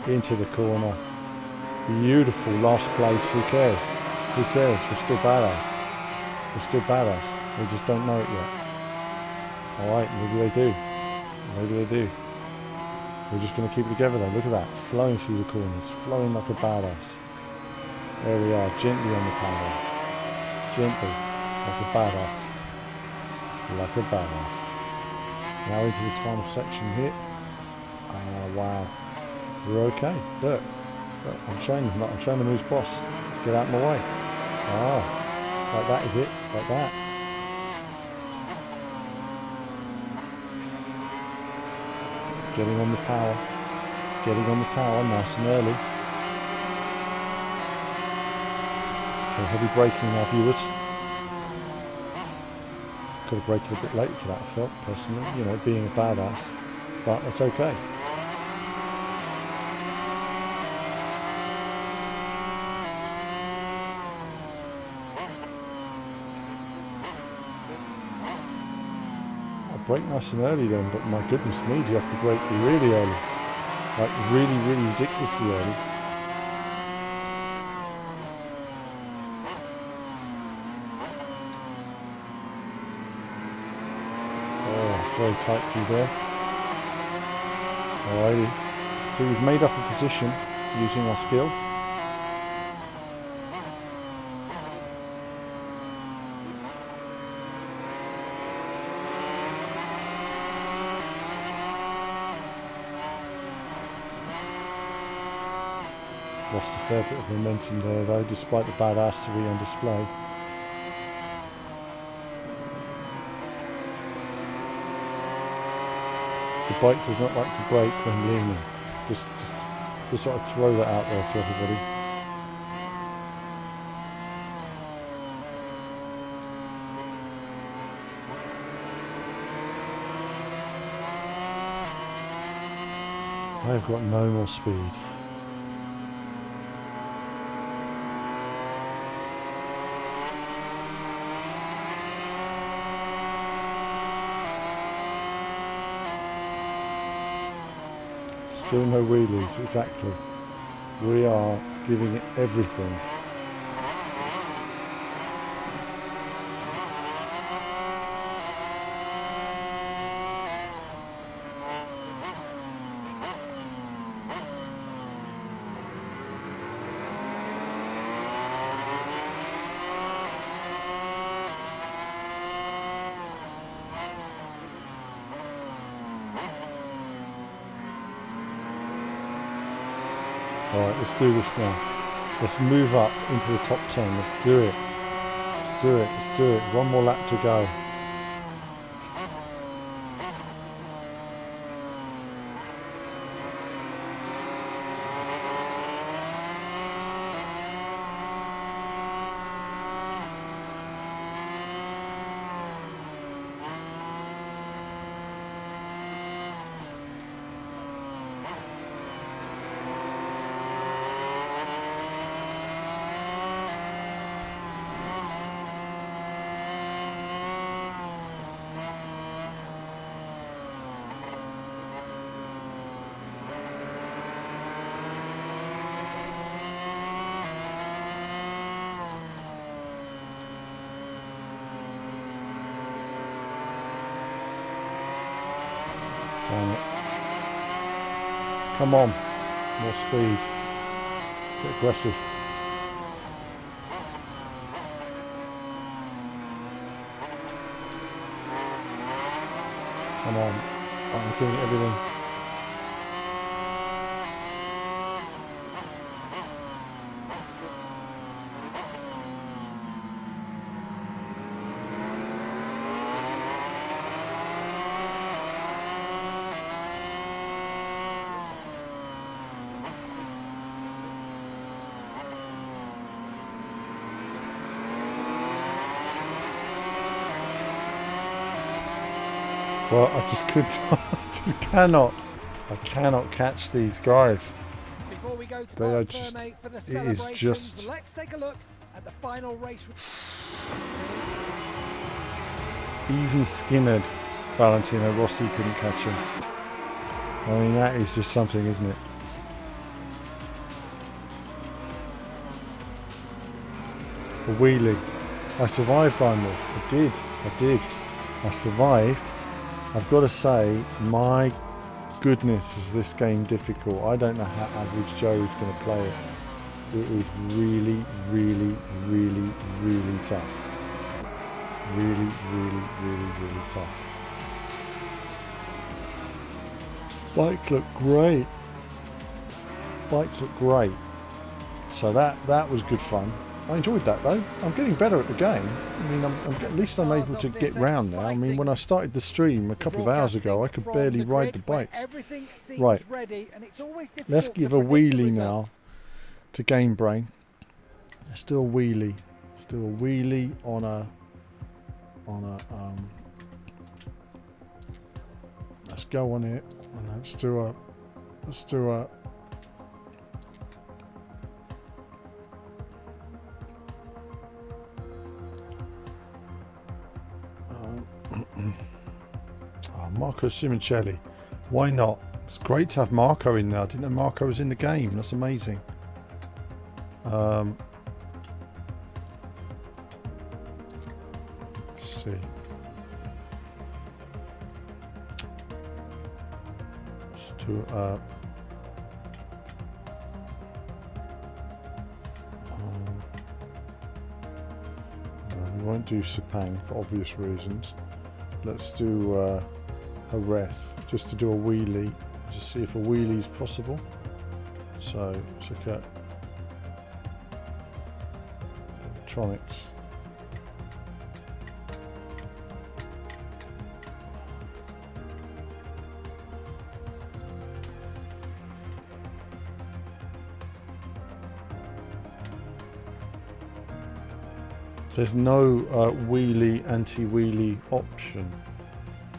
Into the corner. Beautiful. Last place. Who cares? Who cares? We're still badass. We're still badass. We just don't know it yet. Alright, maybe they do. Maybe they do. We're just going to keep it together though. Look at that. Flowing through the corners. Flowing like a badass. There we are. Gently on the power. Gently. Like a badass. Like a badass. Now into this final section here. Wow. We're okay. Look. But I'm showing them who's boss. Get out of my way. Ah, like that is it. It's like that. Getting on the power. Getting on the power nice and early. Okay, heavy braking now, viewers. Could have braked a bit late for that, I felt, personally. You know, being a badass. But that's okay. Brake nice and early then, but my goodness me, do you have to brake really early? Like really, really ridiculously early. Oh, very tight through there. Alrighty. So we've made up a position using our skills. Lost a fair bit of momentum there though, despite the badassery on display. The bike does not like to brake when leaning. Just sort of throw that out there to everybody. I've got no more speed. Still no wheelies, exactly. We are giving it everything. Alright, let's do this now. Let's move up into the top 10. Let's do it. Let's do it. Let's do it. One more lap to go. Damn it. Come on. More speed. Let's get aggressive. Come on. I'm giving it everything. Well, I just could not, I cannot catch these guys. Before we go to They are just, for the it is celebrations, just, let's take a look at the final race. even Skinnered Valentino Rossi couldn't catch him. I mean, that is just something, isn't it? A wheelie. I survived, Einwolf. I did. I survived. I've got to say, my goodness, is this game difficult. I don't know how average Joe is going to play it. It is really, really, really, really tough. Really, really, really, really tough. Bikes look great. Bikes look great. So that was good fun. I enjoyed that though. I'm getting better at the game. I mean, at least I'm able to get round now. I mean, when I started the stream a couple of hours ago, I could barely ride the bikes. Right, let's give a wheelie now to Game Brain. Let's do a wheelie. Let's do a wheelie on a let's go on it, and let's do a Marco Simoncelli. Why not? It's great to have Marco in there. I didn't know Marco was in the game. That's amazing. Let's see. Let's do no, we won't do Sepang for obvious reasons. Let's do Hareth, just to do a wheelie, just see if a wheelie is possible. So check out electronics. There's no wheelie, anti-wheelie option.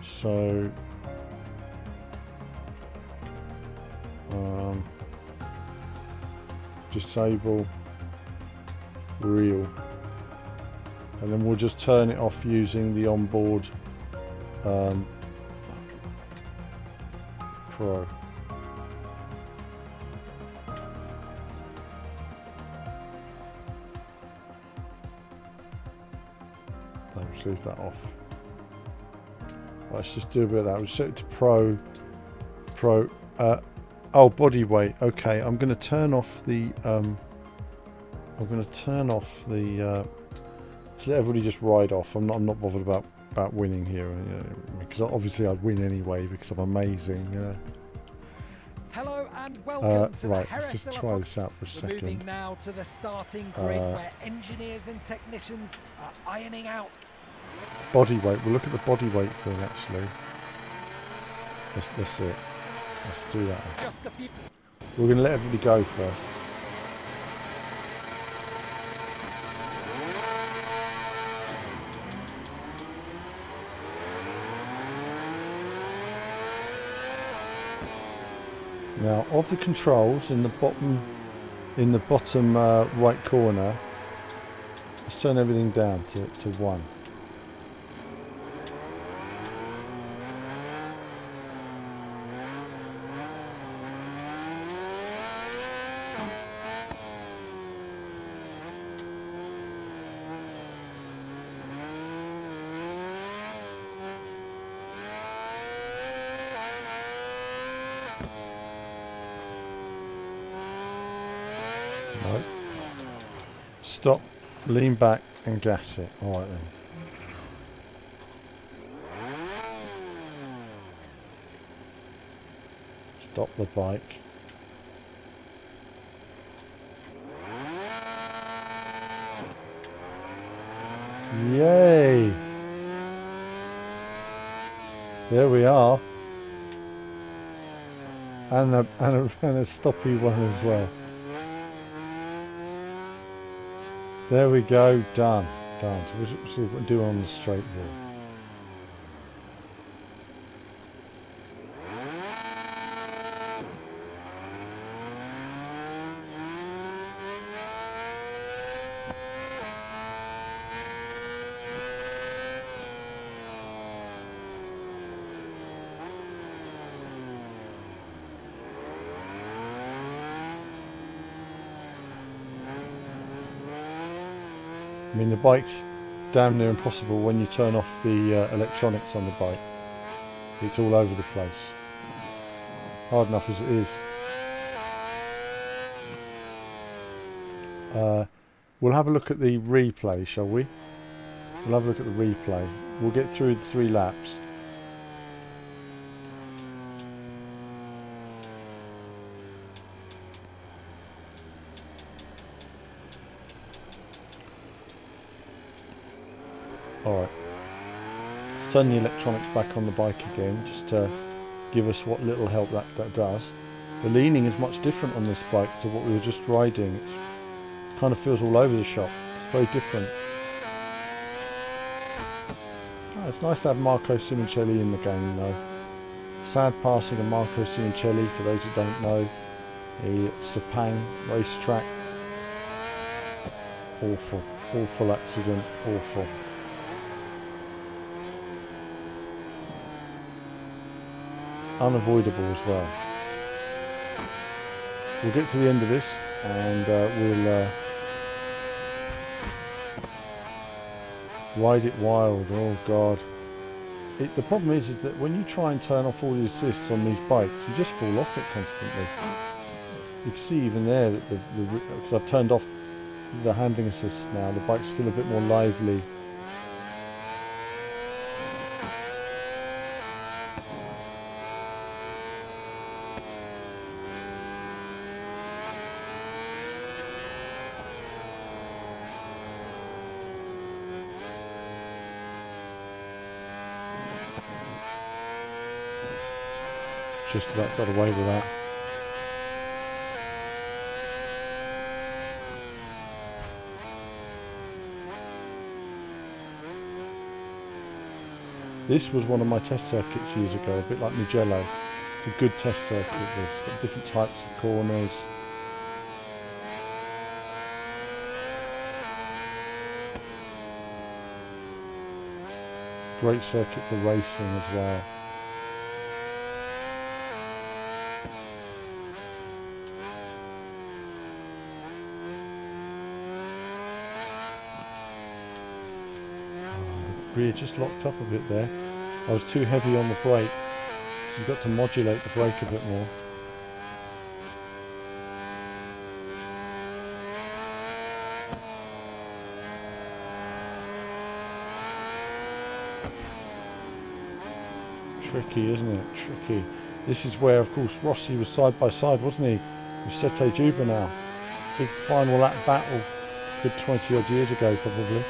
So disable reel, and then we'll just turn it off using the onboard Pro. Let's leave that off. Let's just do a bit of that. We'll set it to Pro. Oh, body weight. Okay, I'm going to turn off the. I'm going to turn off the. To let everybody just ride off. I'm not bothered about winning here, because obviously I'd win anyway because I'm amazing. Hello and welcome to right, the let's just try this out for a second. Moving now to the starting grid where engineers and technicians are ironing out. Body weight. We'll look at the body weight thing actually. That's it. Let's do that. Just a few. We're going to let everybody go first. Now, of the controls in the bottom right corner, let's turn everything down to 1. Right. Stop, lean back and gas it. Alright then. Stop the bike. Yay! There we are. And a stoppy one as well. There we go, done. So we'll see what we do on the straight wall. I mean, the bike's damn near impossible when you turn off the electronics on the bike. It's all over the place. Hard enough as it is. We'll have a look at the replay, shall we? We'll have a look at the replay. We'll get through the 3 laps. Alright, let's turn the electronics back on the bike again, just to give us what little help that does. The leaning is much different on this bike to what we were just riding. It kind of feels all over the shop. It's very different. Oh, it's nice to have Marco Simoncelli in the game though. Sad passing of Marco Simoncelli, for those who don't know. The Sepang racetrack. Awful, awful accident, awful. Unavoidable as well. We'll get to the end of this and we'll ride it wild. Oh god. The problem is that when you try and turn off all the assists on these bikes, you just fall off it constantly. You can see even there that because I've turned off the handling assists now, the bike's still a bit more lively. Just about got away with that. This was one of my test circuits years ago, a bit like Mugello. It's a good test circuit this, got different types of corners. Great circuit for racing as well. Rear just locked up a bit there. I was too heavy on the brake, so you've got to modulate the brake a bit more. Tricky, isn't it? Tricky. This is where, of course, Rossi was side by side, wasn't he? With Sete Juba now. Big final lap battle. Good 20 odd years ago, probably.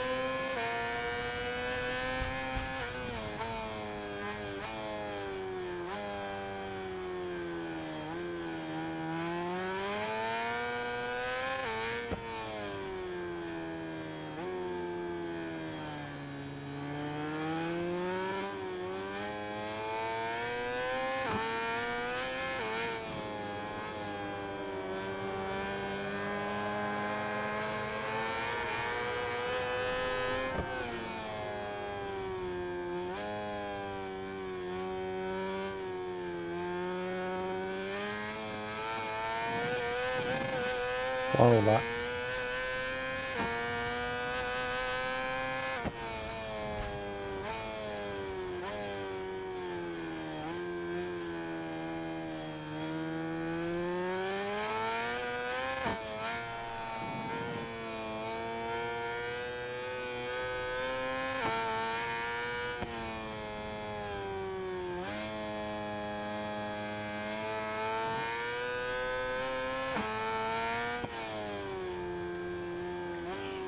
Final lap.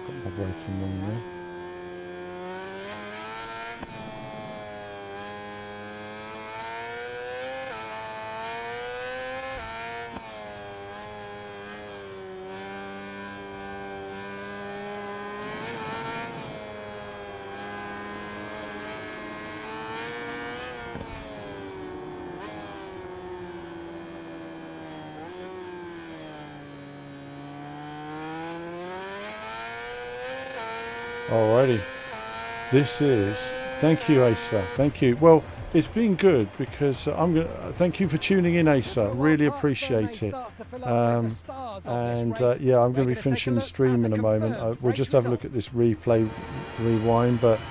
Got my braking wrong there. Alrighty, this is, thank you Asa, thank you. Well, it's been good because thank you for tuning in Asa, really appreciate it. Yeah, I'm going to be finishing the stream in a moment. We'll just have a look at this rewind, but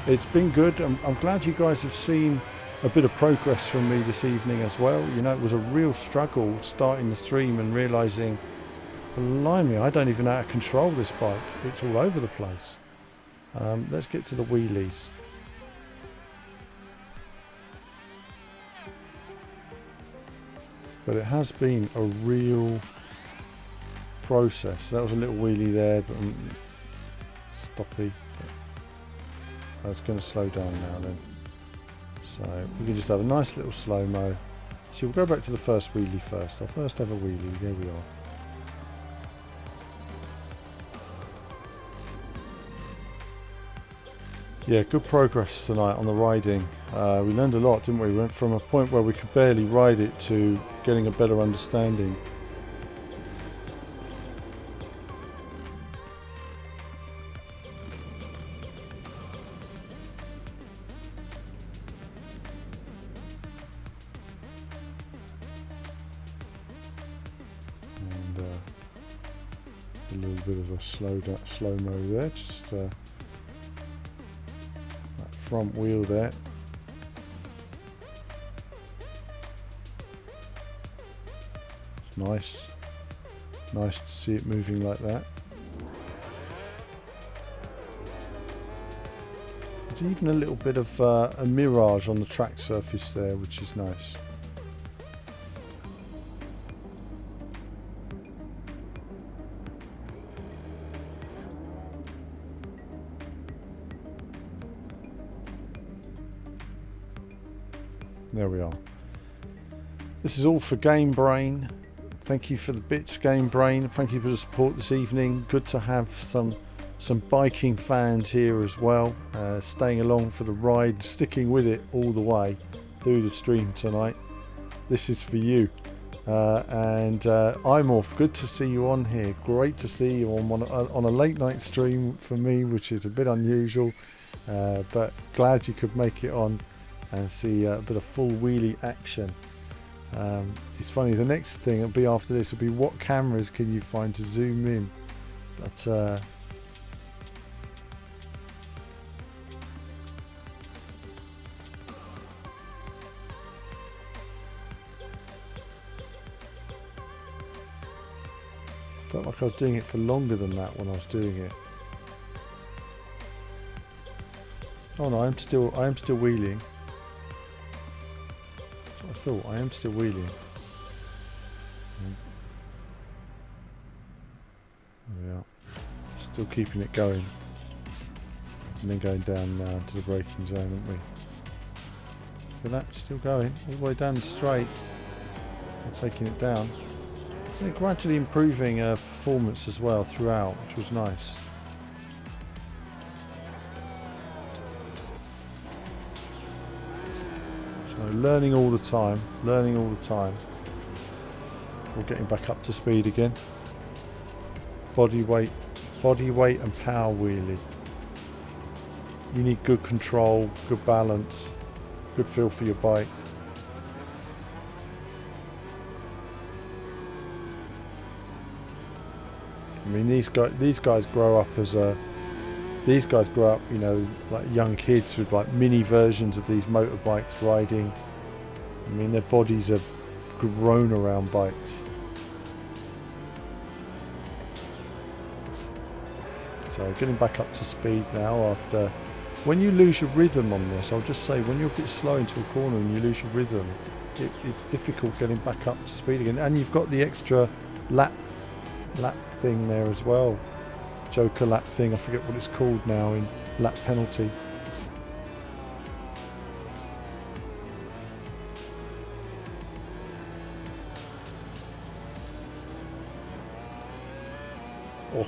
it's been good. I'm glad you guys have seen a bit of progress from me this evening as well. You know, it was a real struggle starting the stream and realising, blimey, I don't even know how to control this bike. It's all over the place. Let's get to the wheelies. But it has been a real process. That was a little wheelie there, but stoppy. So it's going to slow down now then. So we can just have a nice little slow-mo. So we'll go back to the first wheelie first. I'll first have a wheelie. There we are. Yeah, good progress tonight on the riding. We learned a lot, didn't we? We went from a point where we could barely ride it to getting a better understanding. And a little bit of a slow-mo there, just front wheel there. It's nice to see it moving like that. There's even a little bit of a mirage on the track surface there, which is nice. There we are. This is all for Game Brain. Thank you for the bits, Game Brain. Thank you for the support this evening. Good to have some biking fans here as well, staying along for the ride, sticking with it all the way through the stream tonight. This is for you. And I'm off. Good to see you on here. Great to see you on a late night stream for me, which is a bit unusual, but glad you could make it on and see a bit of full wheelie action. It's funny, the next thing it'll be after this will be what cameras can you find to zoom in, but felt like I was doing it for longer than that when I was doing it. Oh no, I am still wheeling. I thought I am still wheeling. There we are. Still keeping it going. And then going down now to the braking zone, aren't we? Look at that, still going. All the way down the straight. And taking it down. And gradually improving performance as well throughout, which was nice. Learning all the time, We're getting back up to speed again. Body weight and power wheelie. You need good control, good balance, good feel for your bike. I mean, these guys grow up as you know, like young kids with like mini versions of these motorbikes riding. I mean, their bodies are grown around bikes. So getting back up to speed now after... When you lose your rhythm on this, I'll just say, when you're a bit slow into a corner and you lose your rhythm, it's difficult getting back up to speed again. And you've got the extra lap thing there as well. Joker lap thing, I forget what it's called now, in lap penalty. Oh.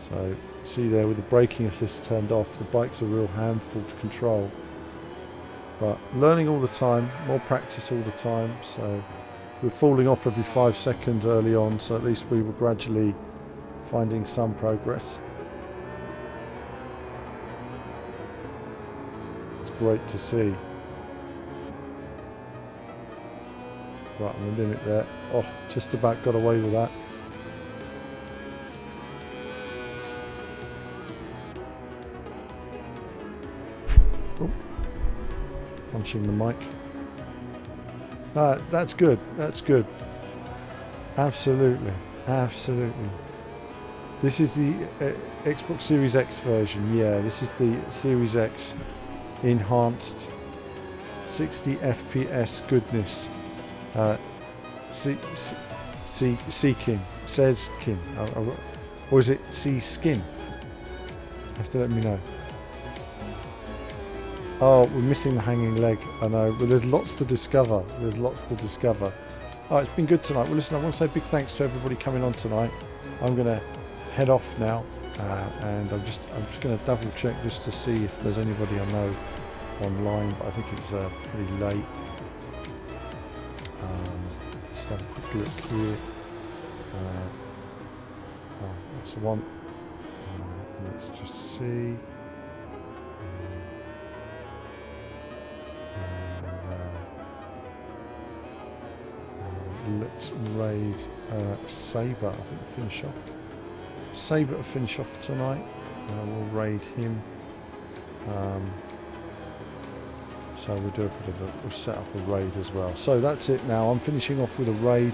So see there, with the braking assist turned off, the bike's a real handful to control. But learning all the time, more practice all the time, so we're falling off every 5 seconds early on, so at least we were gradually finding some progress. It's great to see. Right on the limit there. Oh, just about got away with that. Oh, punching the mic. That's good. That's good. Absolutely. Absolutely. This is the Xbox Series X version. Yeah, this is the Series X enhanced 60 FPS goodness. Seeking says Kim, or is it C Skin? You have to let me know. Oh, we're missing the hanging leg. I know, but there's lots to discover. There's lots to discover. Oh, it's been good tonight. Well, listen, I want to say big thanks to everybody coming on tonight. I'm going to head off now, and I'm just going to double check just to see if there's anybody I know online, but I think it's pretty late. Just have a quick look here. Oh, that's the one. Let's just see. Let's raid Sabre. I think finish off. Sabre to finish off tonight. We'll raid him. So we'll do a bit of we'll set up a raid as well. So that's it now. I'm finishing off with a raid.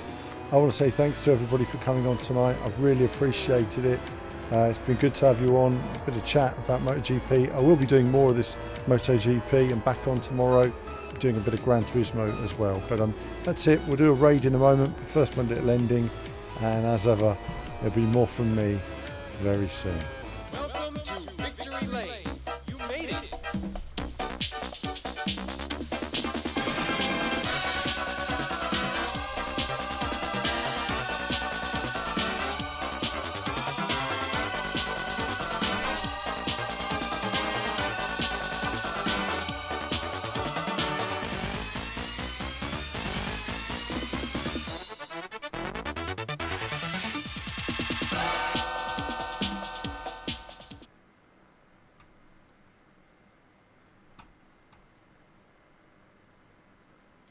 I want to say thanks to everybody for coming on tonight. I've really appreciated it. It's been good to have you on. A bit of chat about MotoGP. I will be doing more of this MotoGP and back on tomorrow. Doing a bit of Gran Turismo as well. But that's it. We'll do a raid in a moment. First, my little ending. And as ever, there'll be more from me very soon.